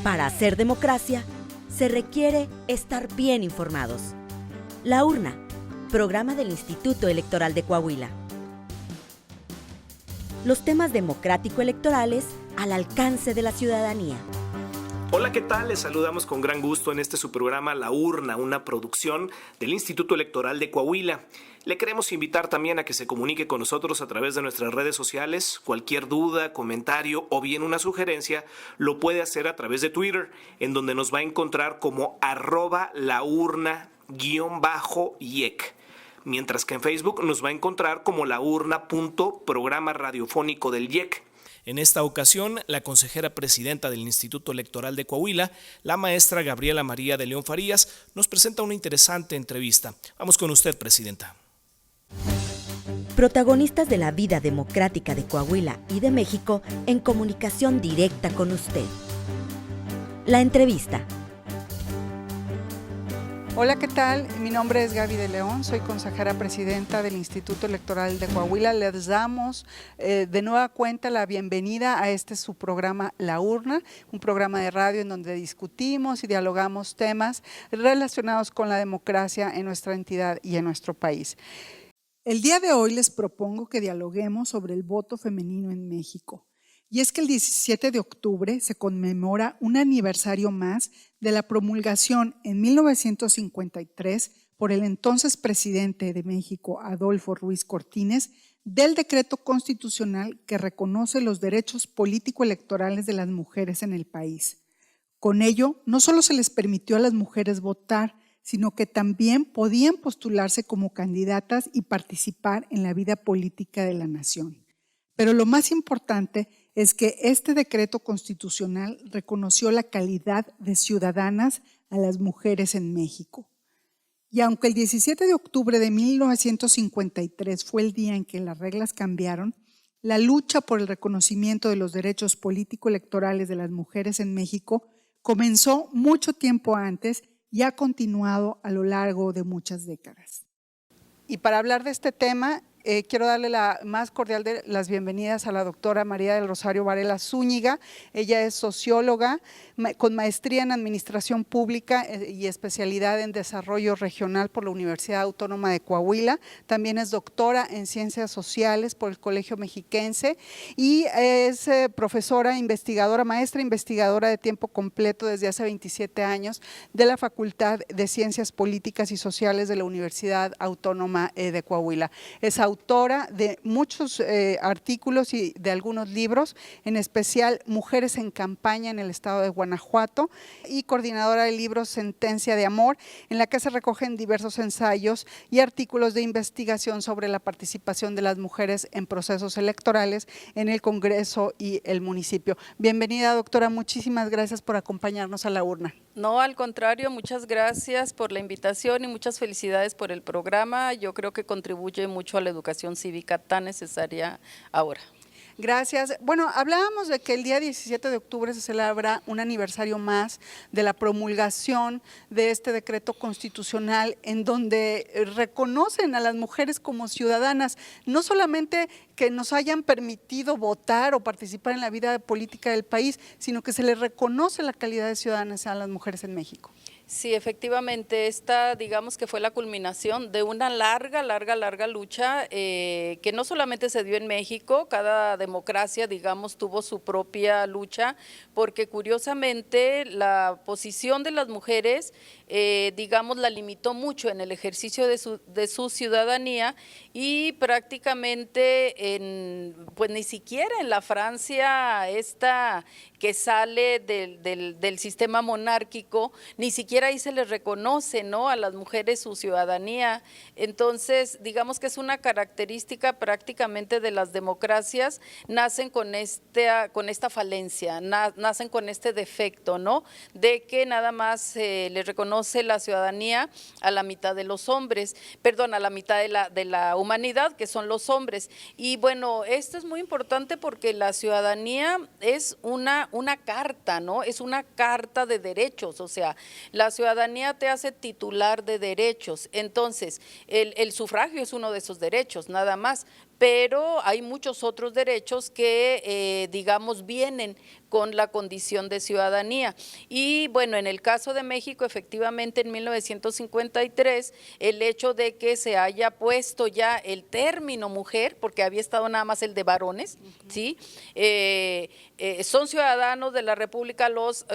Para hacer democracia, se requiere estar bien informados. La Urna, programa del Instituto Electoral de Coahuila. Los temas democrático-electorales al alcance de la ciudadanía. Hola, ¿qué tal? Les saludamos con gran gusto en su programa La Urna, una producción del Instituto Electoral de Coahuila. Le queremos invitar también a que se comunique con nosotros a través de nuestras redes sociales. Cualquier duda, comentario o bien una sugerencia lo puede hacer a través de Twitter, en donde nos va a encontrar como @laurna_yec. Mientras que en Facebook nos va a encontrar como laurna.programa radiofónico del IEC. En esta ocasión, la consejera presidenta del Instituto Electoral de Coahuila, la maestra Gabriela María de León Farías, nos presenta una interesante entrevista. Vamos con usted, presidenta. Protagonistas de la vida democrática de Coahuila y de México en comunicación directa con usted. La entrevista. Hola, ¿qué tal? Mi nombre es Gaby de León, soy consejera presidenta del Instituto Electoral de Coahuila. Les damos de nueva cuenta la bienvenida a su programa La Urna, un programa de radio en donde discutimos y dialogamos temas relacionados con la democracia en nuestra entidad y en nuestro país. El día de hoy les propongo que dialoguemos sobre el voto femenino en México. Y es que el 17 de octubre se conmemora un aniversario más de la promulgación en 1953 por el entonces presidente de México, Adolfo Ruiz Cortines, del decreto constitucional que reconoce los derechos político-electorales de las mujeres en el país. Con ello, no solo se les permitió a las mujeres votar, sino que también podían postularse como candidatas y participar en la vida política de la nación. Pero lo más importante es que este decreto constitucional reconoció la calidad de ciudadanas a las mujeres en México. Y aunque el 17 de octubre de 1953 fue el día en que las reglas cambiaron, la lucha por el reconocimiento de los derechos político-electorales de las mujeres en México comenzó mucho tiempo antes y ha continuado a lo largo de muchas décadas. Y para hablar de este tema, quiero darle la más cordial de las bienvenidas a la doctora María del Rosario Varela Zúñiga. Ella es socióloga con maestría en Administración Pública y especialidad en Desarrollo Regional por la Universidad Autónoma de Coahuila. También es doctora en Ciencias Sociales por el Colegio Mexiquense y es profesora investigadora, maestra investigadora de tiempo completo desde hace 27 años de la Facultad de Ciencias Políticas y Sociales de la Universidad Autónoma de Coahuila. Es autora de muchos artículos y de algunos libros, en especial Mujeres en Campaña en el Estado de Guanajuato, y coordinadora del libro Sentencia de Amor, en la que se recogen diversos ensayos y artículos de investigación sobre la participación de las mujeres en procesos electorales en el Congreso y el municipio. Bienvenida, doctora, muchísimas gracias por acompañarnos a La Urna. No, al contrario, muchas gracias por la invitación y muchas felicidades por el programa. Yo creo que contribuye mucho a la educación cívica tan necesaria ahora. Gracias. Bueno, hablábamos de que el día 17 de octubre se celebra un aniversario más de la promulgación de este decreto constitucional en donde reconocen a las mujeres como ciudadanas, no solamente que nos hayan permitido votar o participar en la vida política del país, sino que se les reconoce la calidad de ciudadanas a las mujeres en México. Sí, efectivamente, esta digamos que fue la culminación de una larga lucha que no solamente se dio en México, cada democracia digamos tuvo su propia lucha, porque curiosamente la posición de las mujeres digamos la limitó mucho en el ejercicio de su ciudadanía y prácticamente pues ni siquiera en la Francia esta que sale del sistema monárquico, ni siquiera ahí se les reconoce, ¿no?, a las mujeres su ciudadanía. Entonces, digamos que es una característica prácticamente de las democracias, nacen con esta falencia, nacen con este defecto, ¿no?, de que nada más se les reconoce la ciudadanía a la mitad de los hombres, perdón, a la mitad de la humanidad, que son los hombres. Y bueno, esto es muy importante porque la ciudadanía es una carta, ¿no? Es una carta de derechos, o sea, la ciudadanía te hace titular de derechos. Entonces, el sufragio es uno de esos derechos, nada más, pero hay muchos otros derechos que, digamos, vienen con la condición de ciudadanía. Y bueno, en el caso de México, efectivamente, en 1953, el hecho de que se haya puesto ya el término mujer, porque había estado nada más el de varones, ¿sí? Son ciudadanos de la República los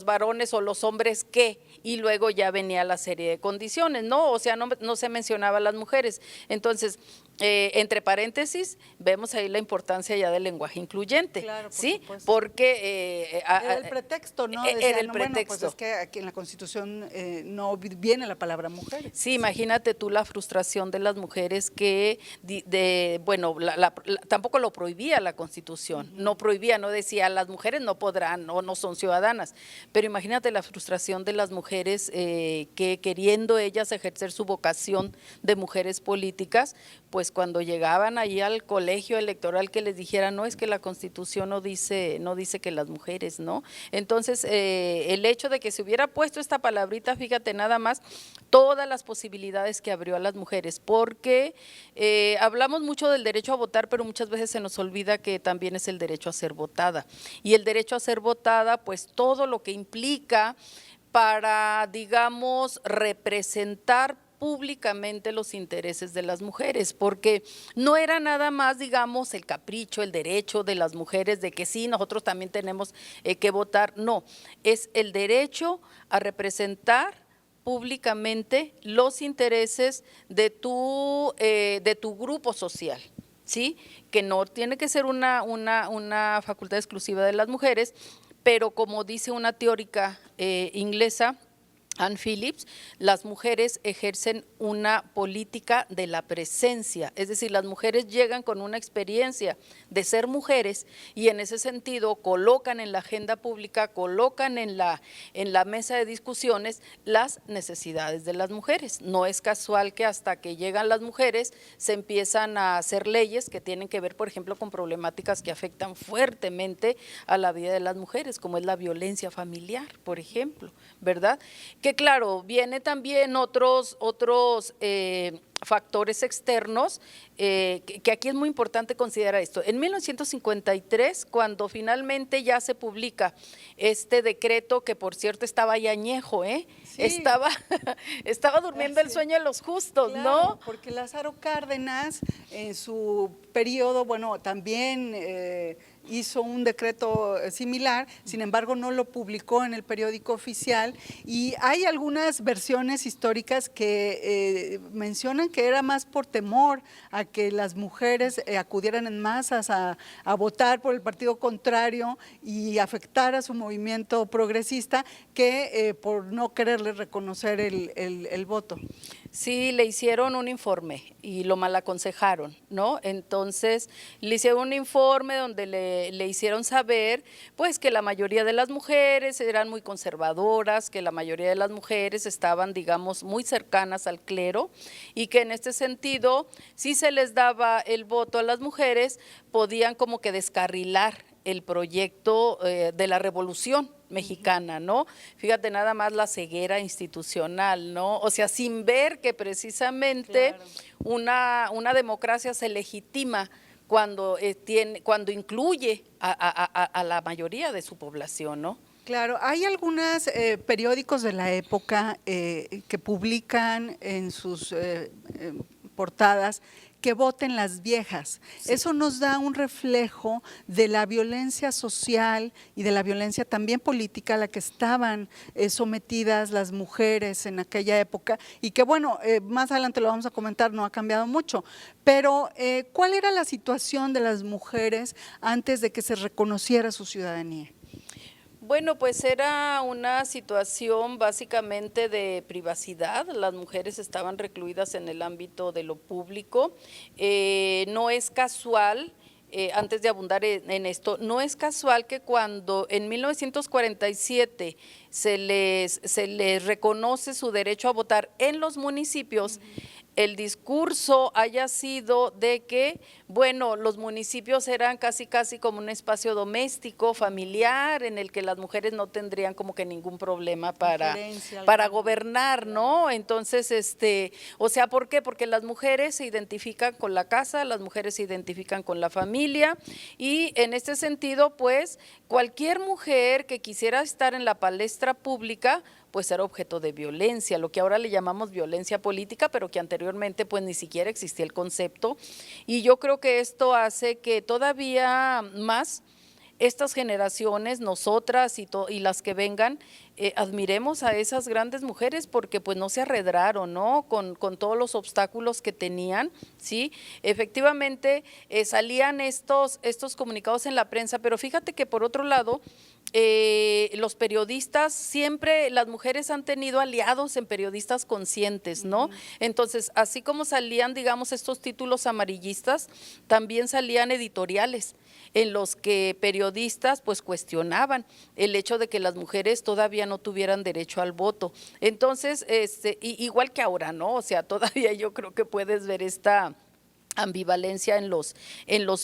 varones o los hombres que, y luego ya venía la serie de condiciones, ¿no? O sea, no se mencionaba a las mujeres. Entonces, entre paréntesis, vemos ahí la importancia ya del lenguaje incluyente, claro, ¿sí? supuesto. Porque era el pretexto, ¿no? Decían, era el bueno, pretexto. pues es que aquí en la Constitución no viene la palabra mujer. Sí, imagínate tú la frustración de las mujeres que, bueno, tampoco lo prohibía la Constitución, no prohibía, no decía las mujeres no podrán o no son ciudadanas, pero imagínate la frustración de las mujeres que queriendo ellas ejercer su vocación de mujeres políticas, pues cuando llegaban ahí al colegio electoral que les dijeran, no, es que la Constitución no dice que las mujeres, ¿no? Entonces, el hecho de que se hubiera puesto esta palabrita, fíjate nada más, todas las posibilidades que abrió a las mujeres, porque hablamos mucho del derecho a votar, pero muchas veces se nos olvida que también es el derecho a ser votada, y el derecho a ser votada, pues todo lo que implica para, digamos, representar públicamente los intereses de las mujeres, porque no era nada más, digamos, el capricho, el derecho de las mujeres de que sí, nosotros también tenemos que votar, no, es el derecho a representar públicamente los intereses de tu grupo social, ¿sí? Que no tiene que ser una facultad exclusiva de las mujeres, pero como dice una teórica inglesa, Anne Phillips, las mujeres ejercen una política de la presencia, es decir, las mujeres llegan con una experiencia de ser mujeres y en ese sentido colocan en la agenda pública, colocan en la mesa de discusiones las necesidades de las mujeres. No es casual que hasta que llegan las mujeres se empiezan a hacer leyes que tienen que ver, por ejemplo, con problemáticas que afectan fuertemente a la vida de las mujeres, como es la violencia familiar, por ejemplo, ¿verdad? Que claro, viene también otros factores externos, que aquí es muy importante considerar esto. En 1953, cuando finalmente ya se publica este decreto, que por cierto estaba ya añejo, Sí. estaba durmiendo el sueño de los justos, Claro, ¿no? porque Lázaro Cárdenas en su periodo, bueno, también hizo un decreto similar, sin embargo no lo publicó en el periódico oficial y hay algunas versiones históricas que mencionan que era más por temor a que las mujeres acudieran en masas a votar por el partido contrario y afectar a su movimiento progresista que por no quererle reconocer el voto. Sí, le hicieron un informe y lo mal aconsejaron, ¿no? Entonces, le hicieron un informe donde le hicieron saber, pues, que la mayoría de las mujeres eran muy conservadoras, que la mayoría de las mujeres estaban, digamos, muy cercanas al clero y que en este sentido, si se les daba el voto a las mujeres, podían como que descarrilar el proyecto de la revolución mexicana, ¿no? Fíjate nada más la ceguera institucional, ¿no? O sea, sin ver que precisamente una democracia se legitima cuando incluye a la mayoría de su población, ¿no? Claro, hay algunos periódicos de la época que publican en sus portadas que voten las viejas. Sí. Eso nos da un reflejo de la violencia social y de la violencia también política a la que estaban sometidas las mujeres en aquella época y que bueno, más adelante lo vamos a comentar, no ha cambiado mucho, pero ¿cuál era la situación de las mujeres antes de que se reconociera su ciudadanía? Bueno, pues era una situación básicamente de privacidad, las mujeres estaban recluidas en el ámbito de lo público, no es casual, antes de abundar en esto, no es casual que cuando en 1947 se les reconoce su derecho a votar en los municipios, el discurso haya sido de que, bueno, los municipios eran casi como un espacio doméstico, familiar, en el que las mujeres no tendrían como que ningún problema para gobernar, ¿no? Entonces, o sea, ¿por qué? Porque las mujeres se identifican con la casa, las mujeres se identifican con la familia, y en este sentido, pues, cualquier mujer que quisiera estar en la palestra pública, pues era objeto de violencia, lo que ahora le llamamos violencia política, pero que anteriormente pues ni siquiera existía el concepto. Y yo creo que esto hace que todavía más estas generaciones, nosotras y las que vengan, admiremos a esas grandes mujeres porque pues no se arredraron, ¿no? Con todos los obstáculos que tenían, ¿sí? Efectivamente salían estos comunicados en la prensa, pero fíjate que por otro lado, los periodistas, siempre las mujeres han tenido aliados en periodistas conscientes, ¿no? Entonces, así como salían, digamos, estos títulos amarillistas, también salían editoriales en los que periodistas pues cuestionaban el hecho de que las mujeres todavía no tuvieran derecho al voto. Entonces, igual que ahora, ¿no? O sea, todavía yo creo que puedes ver esta ambivalencia en los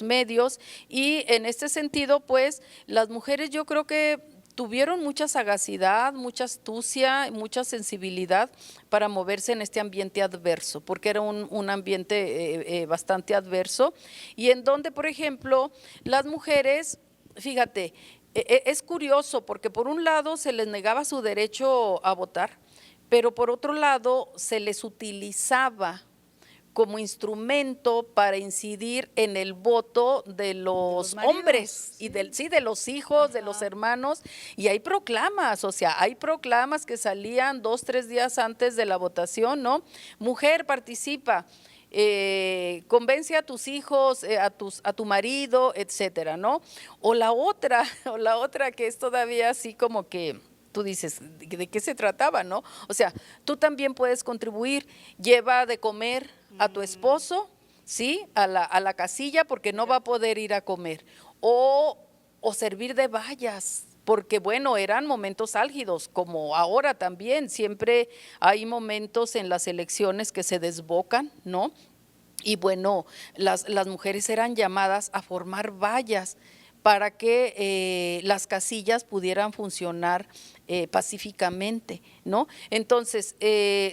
medios, y en este sentido, pues, las mujeres yo creo que tuvieron mucha sagacidad, mucha astucia, mucha sensibilidad para moverse en este ambiente adverso, porque era un ambiente bastante adverso, y en donde, por ejemplo, las mujeres, fíjate, es curioso porque por un lado se les negaba su derecho a votar, pero por otro lado se les utilizaba como instrumento para incidir en el voto de los hombres y de los hijos, de los hermanos, y hay proclamas, o sea, hay proclamas que salían 2-3 días antes de la votación, ¿no? Mujer, participa, convence a tus hijos, a tu marido, etcétera, ¿no? O la otra que es todavía así como que tú dices, ¿de qué se trataba, no? O sea, tú también puedes contribuir, lleva de comer a tu esposo, ¿sí? A la casilla, porque no va a poder ir a comer. O servir de vallas, porque bueno, eran momentos álgidos, como ahora también, siempre hay momentos en las elecciones que se desbocan, ¿no? Y bueno, las mujeres eran llamadas a formar vallas para que las casillas pudieran funcionar pacíficamente, ¿no? Entonces,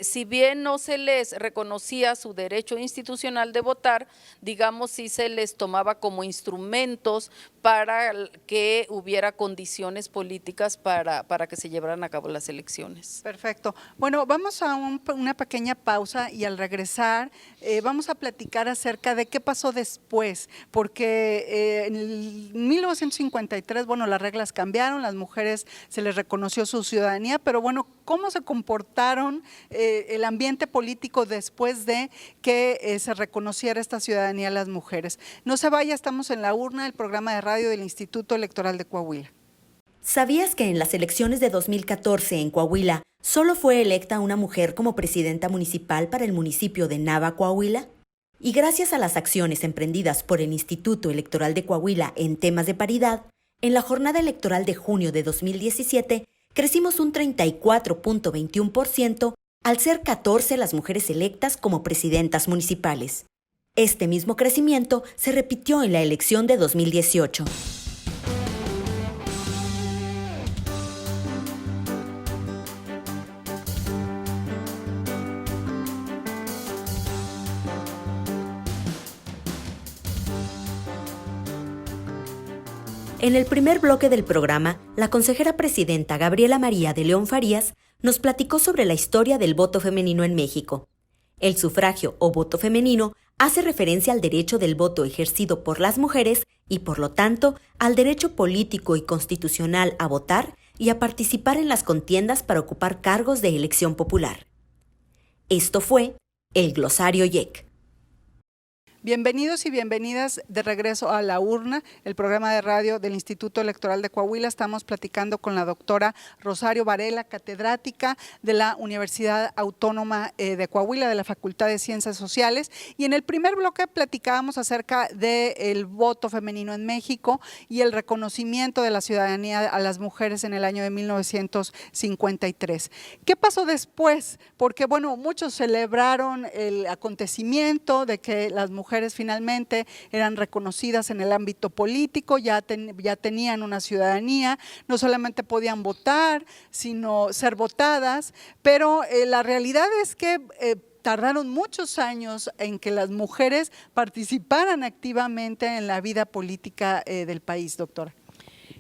si bien no se les reconocía su derecho institucional de votar, digamos, sí se les tomaba como instrumentos para que hubiera condiciones políticas para que se llevaran a cabo las elecciones. Perfecto. Bueno, vamos a una pequeña pausa y al regresar vamos a platicar acerca de qué pasó después, porque en el 1953, bueno, las reglas cambiaron, las mujeres se les reconoció su ciudadanía, pero bueno, ¿cómo se comportaron el ambiente político después de que se reconociera esta ciudadanía a las mujeres? No se vaya, estamos en La Urna, el programa de radio del Instituto Electoral de Coahuila. ¿Sabías que en las elecciones de 2014 en Coahuila solo fue electa una mujer como presidenta municipal para el municipio de Nava, Coahuila? Y gracias a las acciones emprendidas por el Instituto Electoral de Coahuila en temas de paridad, en la jornada electoral de junio de 2017 crecimos un 34.21% al ser 14 las mujeres electas como presidentas municipales. Este mismo crecimiento se repitió en la elección de 2018. En el primer bloque del programa, la consejera presidenta Gabriela María de León Farías nos platicó sobre la historia del voto femenino en México. El sufragio o voto femenino hace referencia al derecho del voto ejercido por las mujeres y, por lo tanto, al derecho político y constitucional a votar y a participar en las contiendas para ocupar cargos de elección popular. Esto fue el Glosario YEC. Bienvenidos y bienvenidas de regreso a La Urna, el programa de radio del Instituto Electoral de Coahuila. Estamos platicando con la doctora Rosario Varela, catedrática de la Universidad Autónoma de Coahuila, de la Facultad de Ciencias Sociales. Y en el primer bloque platicábamos acerca del voto femenino en México y el reconocimiento de la ciudadanía a las mujeres en el año de 1953. ¿Qué pasó después? Porque, bueno, muchos celebraron el acontecimiento de que las mujeres finalmente eran reconocidas en el ámbito político, ya tenían una ciudadanía, no solamente podían votar, sino ser votadas, pero la realidad es que tardaron muchos años en que las mujeres participaran activamente en la vida política del país, doctora.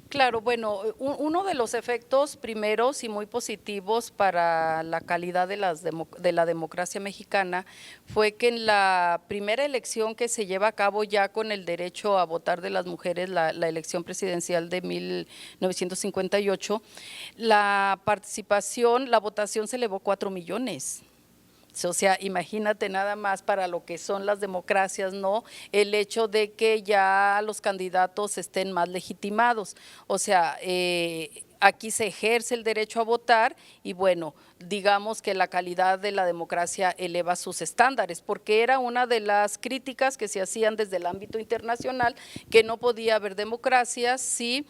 Claro, bueno, uno de los efectos primeros y muy positivos para la calidad de la democracia mexicana fue que en la primera elección que se lleva a cabo ya con el derecho a votar de las mujeres, la elección presidencial de 1958, la participación, la votación se elevó 4 millones. O sea, imagínate nada más para lo que son las democracias, ¿no? El hecho de que ya los candidatos estén más legitimados. O sea, aquí se ejerce el derecho a votar y bueno, digamos que la calidad de la democracia eleva sus estándares, porque era una de las críticas que se hacían desde el ámbito internacional, que no podía haber democracia si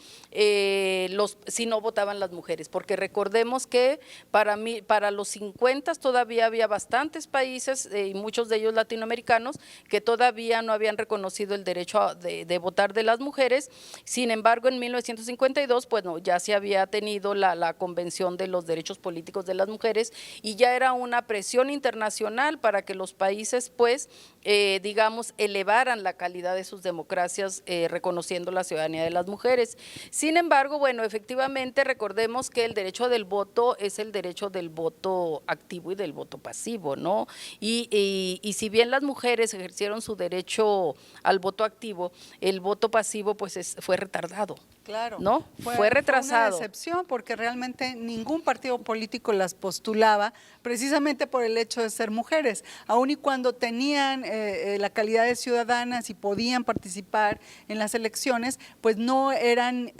no votaban las mujeres, porque recordemos que para los 50 todavía había bastantes países y muchos de ellos latinoamericanos que todavía no habían reconocido el derecho de votar de las mujeres. Sin embargo, en 1952, pues no, ya se había tenido la Convención de los Derechos Políticos de las Mujeres y ya era una presión internacional para que los países, pues, digamos, elevaran la calidad de sus democracias reconociendo la ciudadanía de las mujeres. Sin embargo, bueno, efectivamente recordemos que el derecho del voto es el derecho del voto activo y del voto pasivo, ¿no? Y si bien las mujeres ejercieron su derecho al voto activo, el voto pasivo pues fue retardado. Claro, ¿no? Fue retrasado. Fue una decepción porque realmente ningún partido político las postulaba precisamente por el hecho de ser mujeres, aun y cuando tenían la calidad de ciudadanas y podían participar en las elecciones, pues no eran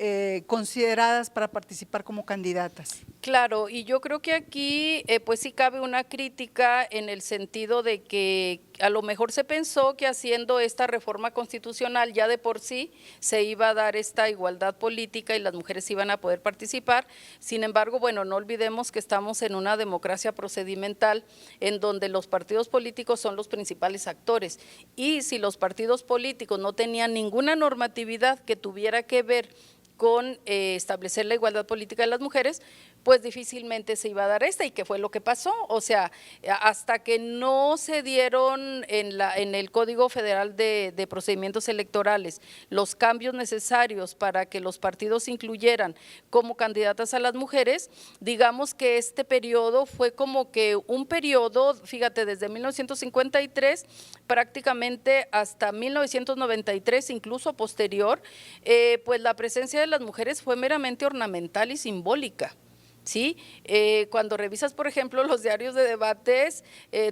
consideradas para participar como candidatas. Claro, y yo creo que aquí pues sí cabe una crítica en el sentido de que a lo mejor se pensó que haciendo esta reforma constitucional ya de por sí se iba a dar esta igualdad política y las mujeres iban a poder participar. Sin embargo, bueno, no olvidemos que estamos en una democracia procedimental en donde los partidos políticos son los principales actores y si los partidos políticos no tenían ninguna normatividad que tuviera que ver con establecer la igualdad política de las mujeres, pues difícilmente se iba a dar y qué fue lo que pasó. O sea, hasta que no se dieron en el Código Federal de Procedimientos Electorales los cambios necesarios para que los partidos incluyeran como candidatas a las mujeres, digamos que este periodo fue como que un periodo, fíjate, desde 1953 prácticamente hasta 1993, incluso posterior, pues la presencia de las mujeres fue meramente ornamental y simbólica. ¿Sí? Cuando revisas, por ejemplo, los diarios de debates,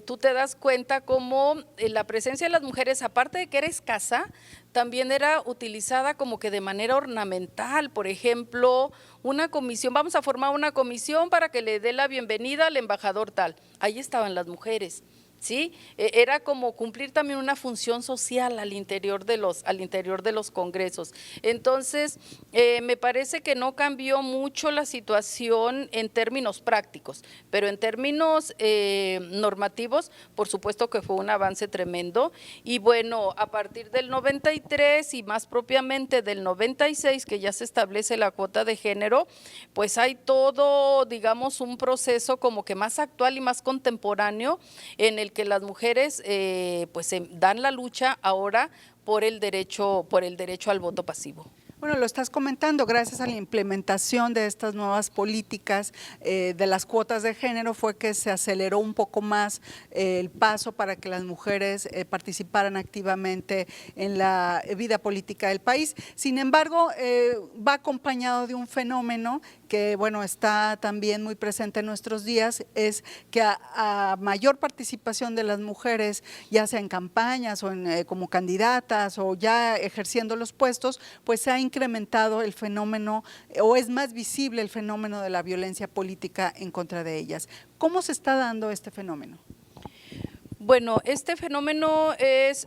tú te das cuenta cómo la presencia de las mujeres, aparte de que era escasa, también era utilizada como que de manera ornamental. Por ejemplo, una comisión, vamos a formar una comisión para que le dé la bienvenida al embajador tal. Ahí estaban las mujeres. ¿Sí? Era como cumplir también una función social al interior de los congresos. Entonces, me parece que no cambió mucho la situación en términos prácticos, pero en términos normativos, por supuesto que fue un avance tremendo. Y bueno, a partir del 93 y más propiamente del 96, que ya se establece la cuota de género, pues hay todo, digamos, un proceso como que más actual y más contemporáneo en el que las mujeres pues dan la lucha ahora por el derecho al voto pasivo. Bueno, lo estás comentando, gracias a la implementación de estas nuevas políticas de las cuotas de género fue que se aceleró un poco más el paso para que las mujeres participaran activamente en la vida política del país. Sin embargo, va acompañado de un fenómeno que bueno, está también muy presente en nuestros días, es que a mayor participación de las mujeres, ya sea en campañas o como candidatas o ya ejerciendo los puestos, pues se ha incrementado el fenómeno o es más visible el fenómeno de la violencia política en contra de ellas. ¿Cómo se está dando este fenómeno? Bueno, este fenómeno es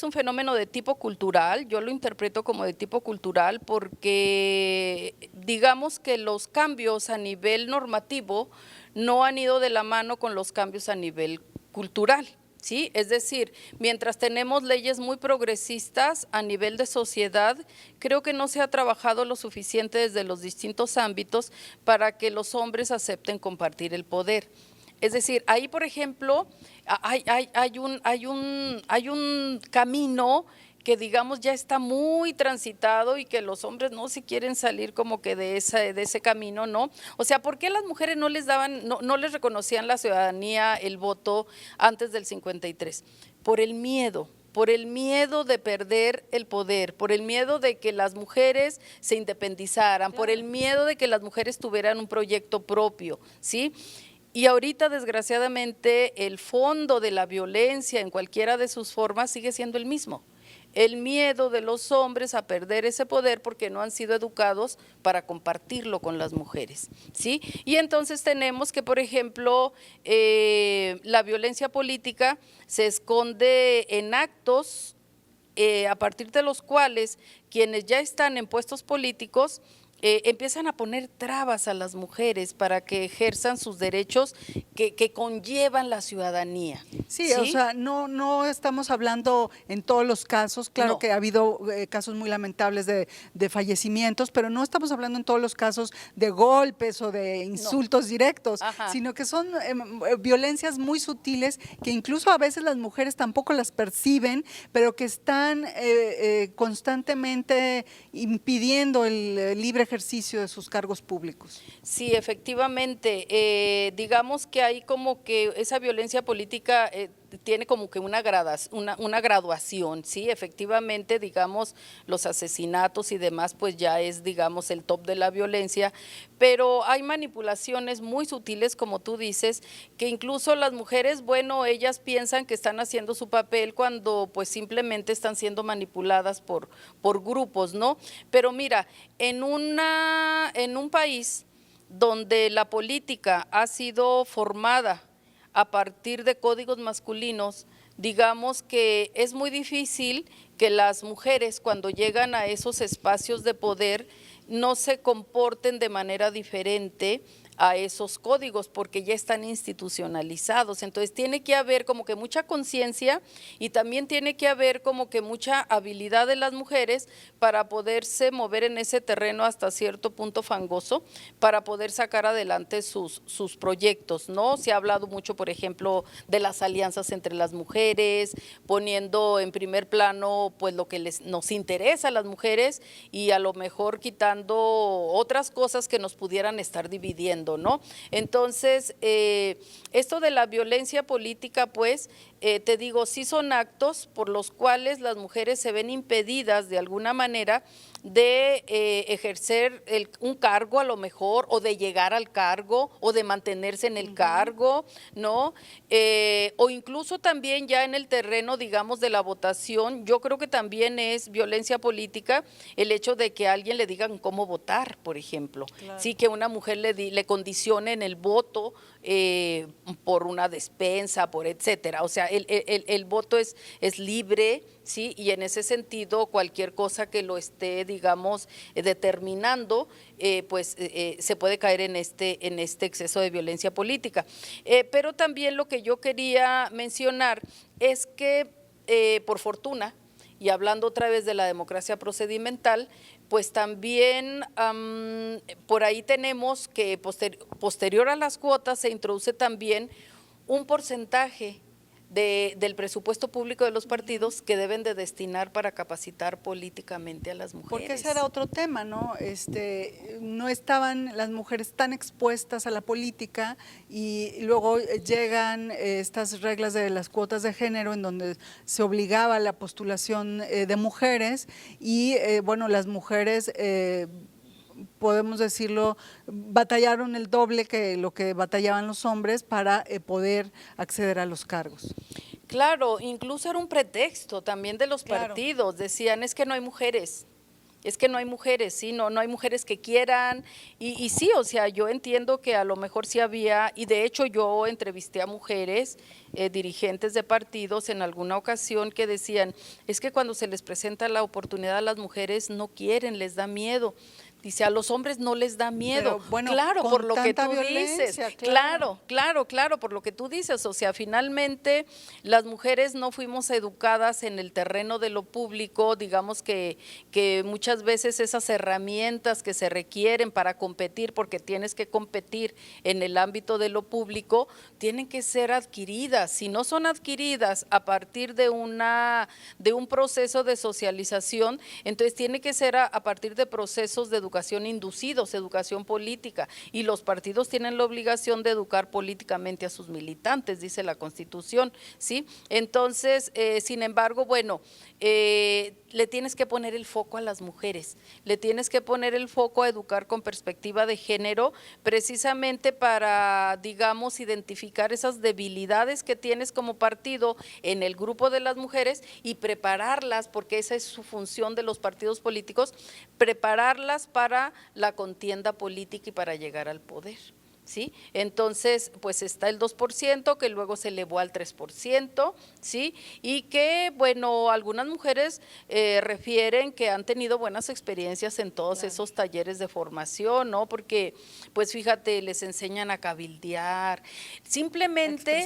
un fenómeno de tipo cultural, yo lo interpreto como de tipo cultural porque digamos que los cambios a nivel normativo no han ido de la mano con los cambios a nivel cultural. Sí, es decir, mientras tenemos leyes muy progresistas a nivel de sociedad, creo que no se ha trabajado lo suficiente desde los distintos ámbitos para que los hombres acepten compartir el poder. Es decir, ahí, por ejemplo, hay un camino que digamos ya está muy transitado y que los hombres no se quieren salir como que de ese camino, ¿no? O sea, ¿por qué a las mujeres no les reconocían la ciudadanía, el voto antes del 53? Por el miedo de perder el poder, por el miedo de que las mujeres se independizaran, por el miedo de que las mujeres tuvieran un proyecto propio, ¿sí? Y ahorita, desgraciadamente, el fondo de la violencia en cualquiera de sus formas sigue siendo el mismo. El miedo de los hombres a perder ese poder porque no han sido educados para compartirlo con las mujeres, ¿sí? Y entonces tenemos que, por ejemplo, la violencia política se esconde en actos a partir de los cuales quienes ya están en puestos políticos empiezan a poner trabas a las mujeres para que ejerzan sus derechos que conllevan la ciudadanía. Sí, o sea, no estamos hablando en todos los casos, claro No. que ha habido casos muy lamentables de fallecimientos, pero no estamos hablando en todos los casos de golpes o de insultos directos, sino que son violencias muy sutiles que incluso a veces las mujeres tampoco las perciben, pero que están constantemente impidiendo el libre ejercicio de sus cargos públicos. Sí, efectivamente, digamos que hay como que esa violencia política tiene como que una graduación, sí, efectivamente, digamos, los asesinatos y demás, pues ya es, digamos, el top de la violencia, pero hay manipulaciones muy sutiles, como tú dices, que incluso las mujeres, bueno, ellas piensan que están haciendo su papel cuando pues simplemente están siendo manipuladas por grupos, ¿no? Pero mira, en un país donde la política ha sido formada a partir de códigos masculinos, digamos que es muy difícil que las mujeres cuando llegan a esos espacios de poder no se comporten de manera diferente a esos códigos porque ya están institucionalizados. Entonces tiene que haber como que mucha conciencia y también tiene que haber como que mucha habilidad de las mujeres para poderse mover en ese terreno hasta cierto punto fangoso, para poder sacar adelante sus proyectos, ¿no? Se ha hablado mucho, por ejemplo, de las alianzas entre las mujeres, poniendo en primer plano pues lo que nos interesa a las mujeres y a lo mejor quitando otras cosas que nos pudieran estar dividiendo, ¿no? Entonces, esto de la violencia política, pues, te digo, sí son actos por los cuales las mujeres se ven impedidas de alguna manera de ejercer un cargo a lo mejor, o de llegar al cargo, o de mantenerse en el cargo, ¿no? O incluso también ya en el terreno, digamos, de la votación, yo creo que también es violencia política el hecho de que a alguien le digan cómo votar, por ejemplo. Claro. Sí, que una mujer le condicionen el voto por una despensa, por etcétera. O sea, el voto es libre, ¿sí? Y en ese sentido, cualquier cosa que lo esté, digamos, determinando, pues se puede caer en este exceso de violencia política. Pero también lo que yo quería mencionar es que, por fortuna, y hablando otra vez de la democracia procedimental, pues también por ahí tenemos que posterior a las cuotas se introduce también un porcentaje del presupuesto público de los partidos que deben de destinar para capacitar políticamente a las mujeres. Porque ese era otro tema, ¿no? No estaban las mujeres tan expuestas a la política y luego llegan estas reglas de las cuotas de género en donde se obligaba a la postulación de mujeres y bueno, las mujeres podemos decirlo, batallaron el doble que lo que batallaban los hombres para poder acceder a los cargos. Claro, incluso era un pretexto también de los partidos, decían es que no hay mujeres. Es que no hay mujeres, sí, no hay mujeres que quieran y sí, o sea, yo entiendo que a lo mejor sí había, y de hecho yo entrevisté a mujeres dirigentes de partidos en alguna ocasión que decían, es que cuando se les presenta la oportunidad a las mujeres no quieren, les da miedo. Dice, a los hombres no les da miedo. Pero, bueno, claro, por lo que tú dices. Claro. Claro, por lo que tú dices. O sea, finalmente las mujeres no fuimos educadas en el terreno de lo público, digamos que muchas veces esas herramientas que se requieren para competir, porque tienes que competir en el ámbito de lo público, tienen que ser adquiridas. Si no son adquiridas a partir de un proceso de socialización, entonces tiene que ser a partir de procesos de educación inducidos, educación política, y los partidos tienen la obligación de educar políticamente a sus militantes, dice la Constitución, ¿sí? Entonces, sin embargo, bueno, le tienes que poner el foco a las mujeres, le tienes que poner el foco a educar con perspectiva de género, precisamente para, digamos, identificar esas debilidades que tienes como partido en el grupo de las mujeres y prepararlas, porque esa es su función de los partidos políticos, prepararlas para la contienda política y para llegar al poder. ¿Sí? Entonces, pues está el 2% que luego se elevó al 3%, ¿sí? Y que, bueno, algunas mujeres refieren que han tenido buenas experiencias en todos esos talleres de formación, ¿no? Porque, pues fíjate, les enseñan a cabildear, simplemente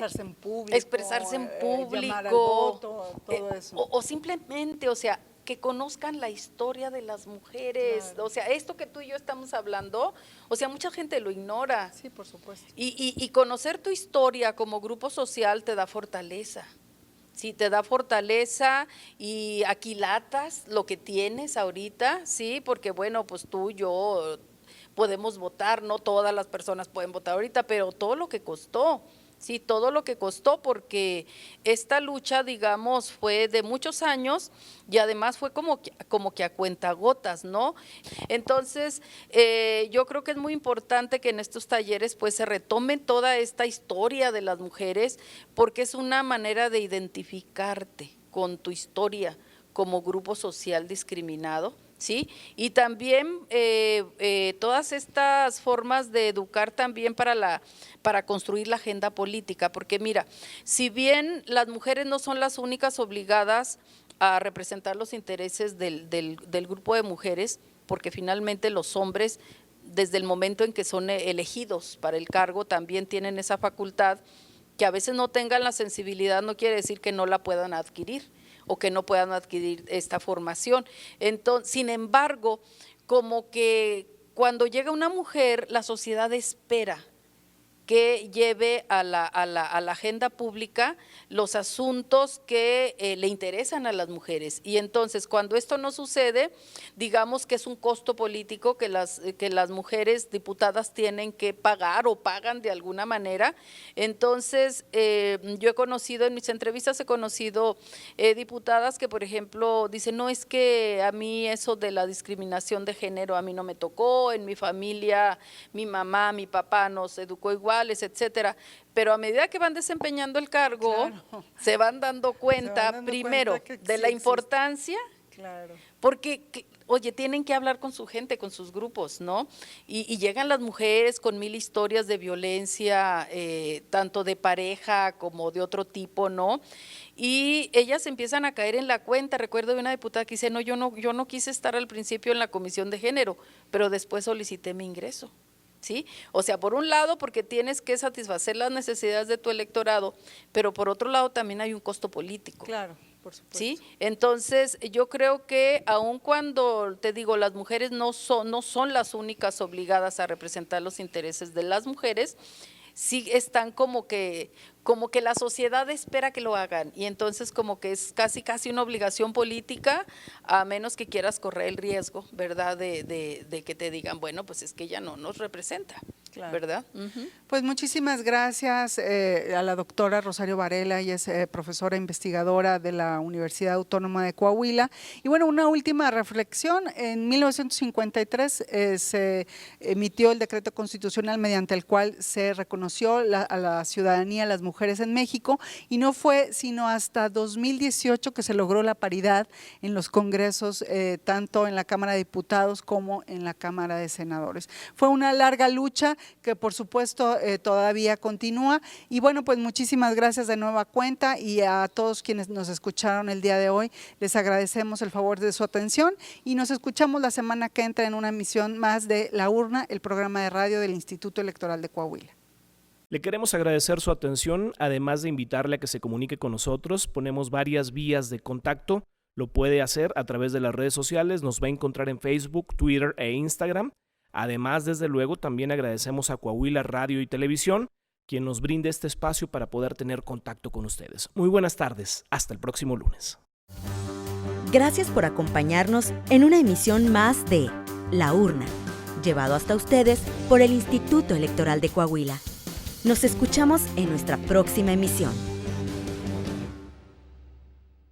expresarse en público, llamar al voto, todo eso. O simplemente, o sea, que conozcan la historia de las mujeres, claro. O sea, esto que tú y yo estamos hablando, o sea, mucha gente lo ignora. Sí, por supuesto. Y conocer tu historia como grupo social te da fortaleza. Sí, te da fortaleza y aquilatas lo que tienes ahorita, sí, porque bueno, pues tú, yo podemos votar, no todas las personas pueden votar ahorita, pero todo lo que costó. Sí, todo lo que costó, porque esta lucha, digamos, fue de muchos años y además fue como que a cuentagotas, ¿no? Entonces, yo creo que es muy importante que en estos talleres pues se retome toda esta historia de las mujeres, porque es una manera de identificarte con tu historia como grupo social discriminado. ¿Sí? Y también todas estas formas de educar también para construir la agenda política, porque mira, si bien las mujeres no son las únicas obligadas a representar los intereses del grupo de mujeres, porque finalmente los hombres, desde el momento en que son elegidos para el cargo, también tienen esa facultad, que a veces no tengan la sensibilidad no quiere decir que no la puedan adquirir o que no puedan adquirir esta formación. Entonces, sin embargo, como que cuando llega una mujer, la sociedad espera que lleve a la agenda pública los asuntos que le interesan a las mujeres. Y entonces, cuando esto no sucede, digamos que es un costo político que las mujeres diputadas tienen que pagar o pagan de alguna manera. Entonces, yo he conocido, en mis entrevistas he conocido diputadas que, por ejemplo, dicen, no, es que a mí eso de la discriminación de género a mí no me tocó, en mi familia, mi mamá, mi papá nos educó igual, etcétera, pero a medida que van desempeñando el cargo, claro, se van dando cuenta primero de la importancia, claro, porque oye, tienen que hablar con su gente, con sus grupos, ¿no? Y llegan las mujeres con 1000 historias de violencia, tanto de pareja como de otro tipo, ¿no? Y ellas empiezan a caer en la cuenta. Recuerdo de una diputada que dice, no, yo no quise estar al principio en la comisión de género, pero después solicité mi ingreso. ¿Sí? O sea, por un lado, porque tienes que satisfacer las necesidades de tu electorado, pero por otro lado también hay un costo político. Claro, por supuesto. ¿Sí? Entonces, yo creo que aun cuando, te digo, las mujeres no son las únicas obligadas a representar los intereses de las mujeres, sí están como que la sociedad espera que lo hagan, y entonces como que es casi una obligación política, a menos que quieras correr el riesgo, ¿verdad?, de que te digan, bueno, pues es que ella no nos representa. claro. ¿Verdad? Uh-huh. Pues muchísimas gracias a la doctora Rosario Varela, ella es profesora investigadora de la Universidad Autónoma de Coahuila. Y bueno, una última reflexión, en 1953 se emitió el decreto constitucional mediante el cual se reconoció a la ciudadanía, a las mujeres en México, y no fue sino hasta 2018 que se logró la paridad en los congresos, tanto en la Cámara de Diputados como en la Cámara de Senadores. Fue una larga lucha que por supuesto todavía continúa, y bueno, pues muchísimas gracias de nueva cuenta, y a todos quienes nos escucharon el día de hoy les agradecemos el favor de su atención y nos escuchamos la semana que entra en una emisión más de La Urna, el programa de radio del Instituto Electoral de Coahuila. Le queremos agradecer su atención, además de invitarle a que se comunique con nosotros. Ponemos varias vías de contacto, lo puede hacer a través de las redes sociales, nos va a encontrar en Facebook, Twitter e Instagram. Además, desde luego, también agradecemos a Coahuila Radio y Televisión, quien nos brinde este espacio para poder tener contacto con ustedes. Muy buenas tardes, hasta el próximo lunes. Gracias por acompañarnos en una emisión más de La Urna, llevado hasta ustedes por el Instituto Electoral de Coahuila. Nos escuchamos en nuestra próxima emisión.